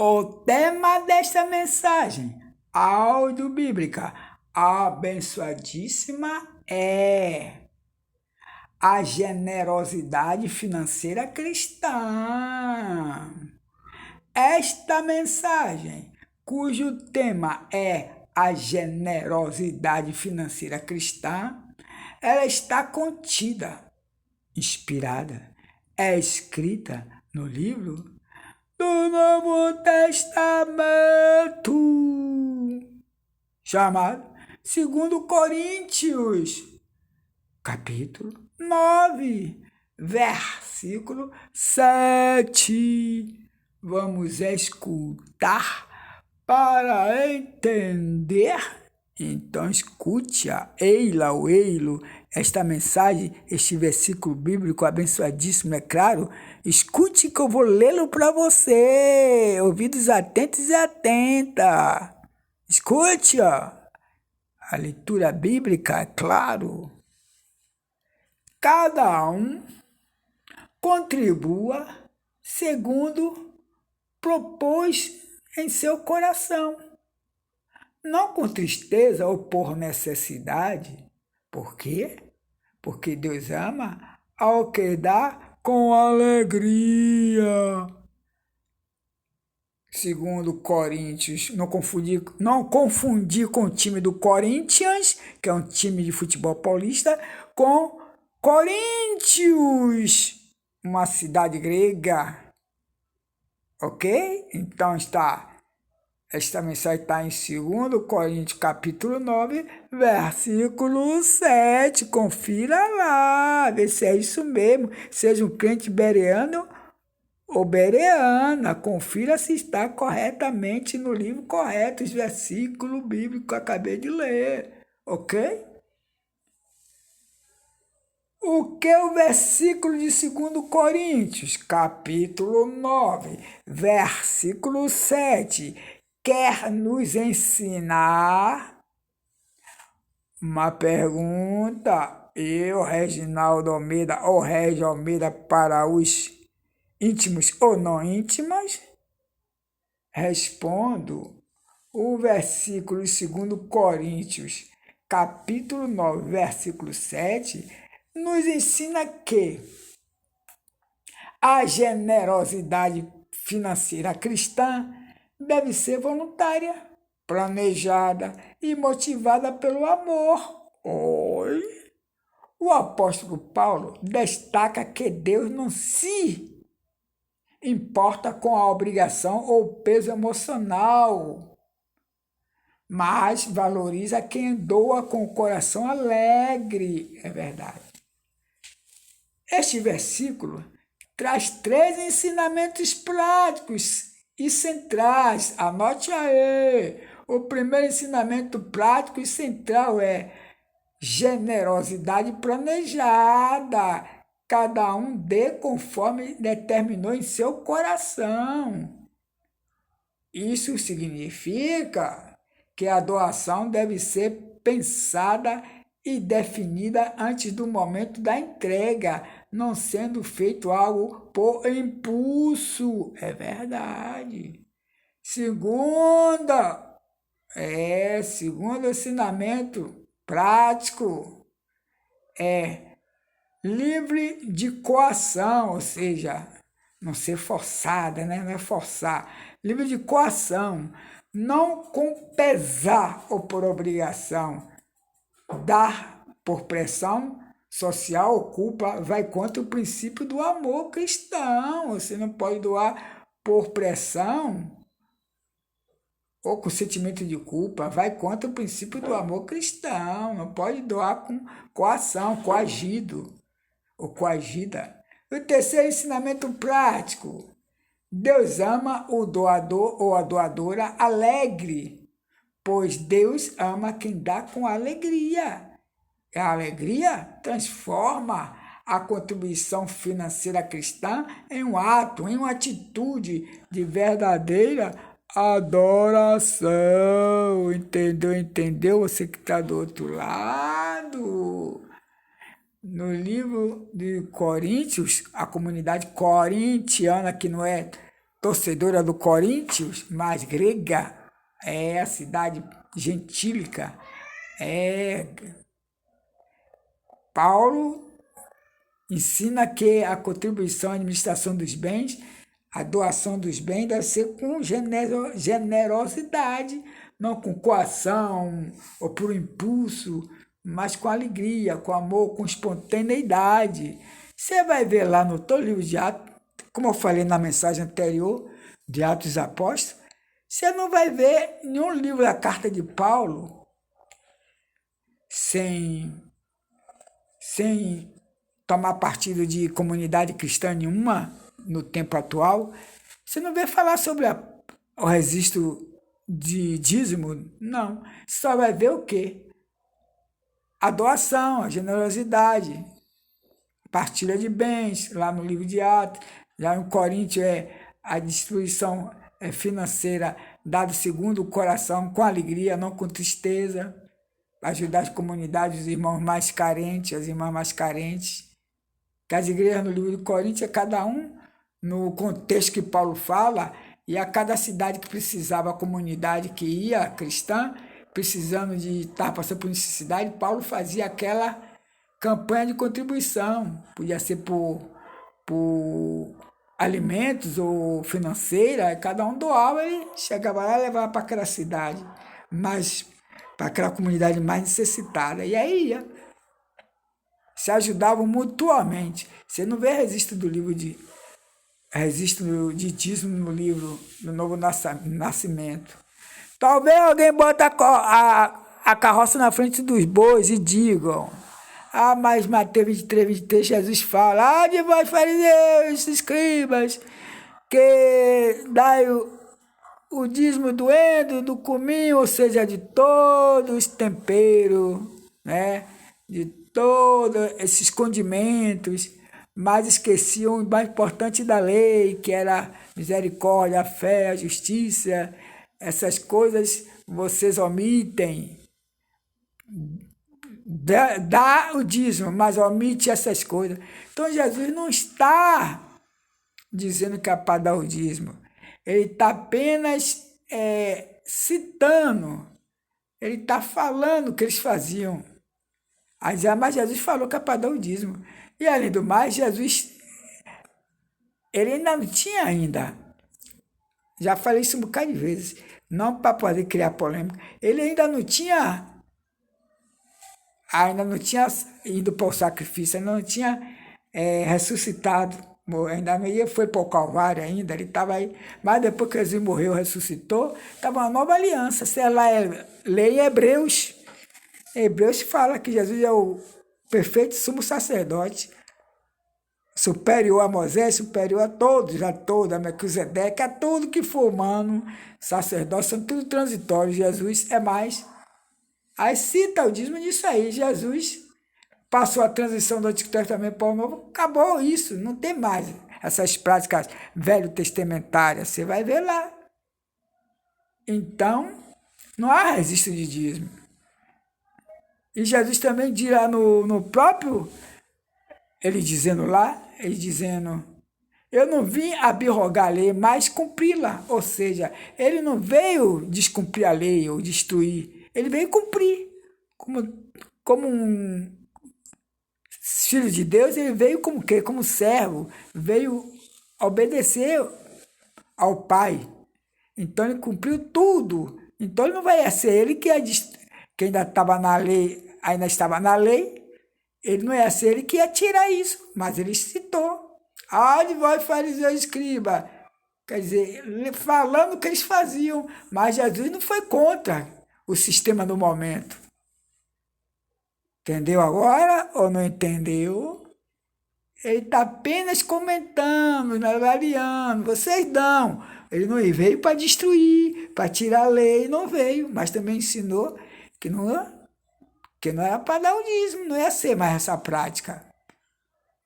O tema desta mensagem audiobíblica abençoadíssima é a generosidade financeira cristã. Esta mensagem, cujo tema é a generosidade financeira cristã, ela está contida, inspirada, é escrita no livro do Novo Testamento, chamado 2 Coríntios, capítulo 9, versículo 7. Vamos escutar para entender. Então escute-a, eila ou eilo, esta mensagem, este versículo bíblico abençoadíssimo, é claro. Escute que eu vou lê-lo para você. Ouvidos atentos e atenta. Escute, ó. A leitura bíblica, é claro. Cada um contribua segundo propôs em seu coração, não com tristeza ou por necessidade. Por quê? Porque Deus ama ao que dá com alegria. Segundo Coríntios, não confundir com o time do Corinthians, que é um time de futebol paulista, com Coríntios, uma cidade grega. Ok? Então esta mensagem está em 2 Coríntios capítulo 9, versículo 7. Confira lá, vê se é isso mesmo. Seja um crente bereano ou bereana, confira se está corretamente no livro correto, os versículos bíblicos que eu acabei de ler. Ok? O que o versículo de 2 Coríntios, capítulo 9, versículo 7, quer nos ensinar? Uma pergunta, eu, Reginaldo Almeida, ou Regis Almeida, para os íntimos ou não íntimas? Respondo, o versículo de 2 Coríntios, capítulo 9, versículo 7, nos ensina que a generosidade financeira cristã deve ser voluntária, planejada e motivada pelo amor. Oi? O apóstolo Paulo destaca que Deus não se importa com a obrigação ou peso emocional, mas valoriza quem doa com o coração alegre. É verdade. Este versículo traz 3 ensinamentos práticos e centrais. Anote aí. O primeiro ensinamento prático e central é generosidade planejada. Cada um dê conforme determinou em seu coração. Isso significa que a doação deve ser pensada e definida antes do momento da entrega, não sendo feito algo por impulso. É verdade. Segundo ensinamento prático é livre de coação, ou seja, não ser forçada, né? Não é forçar. Livre de coação, não com pesar ou por obrigação. Dar por pressão social ou culpa vai contra o princípio do amor cristão. Você não pode doar por pressão ou com sentimento de culpa, vai contra o princípio do amor cristão. Não pode doar com coação, coagido ou coagida. O terceiro ensinamento prático: Deus ama o doador ou a doadora alegre, pois Deus ama quem dá com alegria. A alegria transforma a contribuição financeira cristã em um ato, em uma atitude de verdadeira adoração. Entendeu? Você que está do outro lado. No livro de Coríntios, a comunidade corintiana, que não é torcedora do Corinthians, mas grega, é a cidade gentílica. Paulo ensina que a contribuição à administração dos bens, a doação dos bens deve ser com generosidade, não com coação ou por impulso, mas com alegria, com amor, com espontaneidade. Você vai ver lá no teu livro de Atos, como eu falei na mensagem anterior, de Atos dos Apóstolos, você não vai ver nenhum livro da carta de Paulo sem tomar partido de comunidade cristã nenhuma no tempo atual. Você não vê falar sobre o registro de dízimo, não. Você só vai ver o quê? A doação, a generosidade, partilha de bens, lá no livro de Atos. Já em Coríntios a distribuição financeira dada segundo o coração, com alegria, não com tristeza, ajudar as comunidades, os irmãos mais carentes, as irmãs mais carentes. Que as igrejas no livro de Coríntios, cada um no contexto que Paulo fala, e a cada cidade que precisava, a comunidade que ia, cristã, precisando de estar passando por necessidade, Paulo fazia aquela campanha de contribuição, podia ser por alimentos ou financeira, cada um doava e chegava lá e levava para aquela cidade, mas para aquela comunidade mais necessitada, e aí ia. Se ajudavam mutuamente. Você não vê registro de dízimo no livro do Novo Nascimento. Talvez alguém bota a carroça na frente dos bois e digam: mas Mateus 23, Jesus fala: de vós fariseus, escribas, que dai o dízimo do endo, do cominho, ou seja, de todos os temperos, né? De todos esses condimentos, mas esqueciam o mais importante da lei, que era a misericórdia, a fé, a justiça. Essas coisas vocês omitem. Dá o dízimo, mas omite essas coisas. Então Jesus não está dizendo que é para dar o dízimo. Ele está apenas citando. Ele está falando o que eles faziam. Mas Jesus falou que é para dar o dízimo. E além do mais, Jesus, ele ainda não tinha ainda. Já falei isso um bocado de vezes. Não para poder criar polêmica. Ele ainda não tinha ido para o sacrifício, ainda não tinha ressuscitado. Ainda não foi para o Calvário ainda, ele estava aí. Mas depois que Jesus morreu, ressuscitou, estava uma nova aliança. Você lê em Hebreus. Hebreus fala que Jesus é o perfeito sumo sacerdote, superior a Moisés, superior a todos, a Melquisedeque, a tudo que for humano, sacerdote, são tudo transitórios. Jesus é mais. Aí cita o dízimo disso aí. Jesus passou a transição do Antigo Testamento para o Novo, acabou isso, não tem mais essas práticas velho-testamentárias, você vai ver lá. Então, não há registro de dízimo. E Jesus também diz lá no próprio, ele dizendo, eu não vim abrogar a lei, mas cumpri-la. Ou seja, ele não veio descumprir a lei ou destruir, ele veio cumprir. Como um filho de Deus, ele veio como quê? Como servo, veio obedecer ao Pai. Então ele cumpriu tudo. Então ele não vai ser ele que ainda estava na lei, ele não ia ser ele que ia tirar isso, mas ele citou. De vós fariseus, escriba. Quer dizer, falando o que eles faziam, mas Jesus não foi contra o sistema do momento. Entendeu agora ou não entendeu? Ele está apenas comentando, avaliando. Vocês dão. Ele não veio para destruir, para tirar a lei, não veio, mas também ensinou que não era para dar o dízimo, não ia ser mais essa prática.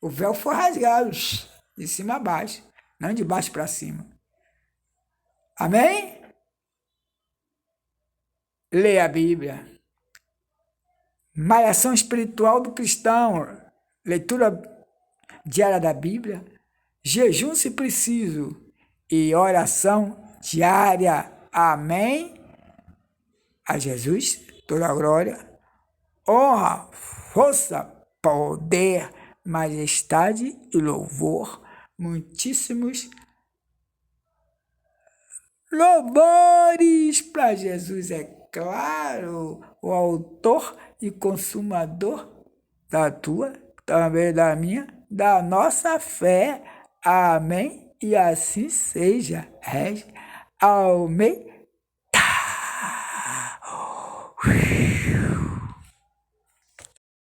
O véu foi rasgado, de cima a baixo, não de baixo para cima. Amém? Leia a Bíblia. Malhação espiritual do cristão, leitura diária da Bíblia, jejum se preciso, e oração diária. Amém. A Jesus toda a glória, honra, força, poder, majestade e louvor. Muitíssimos louvores para Jesus, é claro, o autor e consumador da tua, também da minha, da nossa fé. Amém. E assim seja. Amém.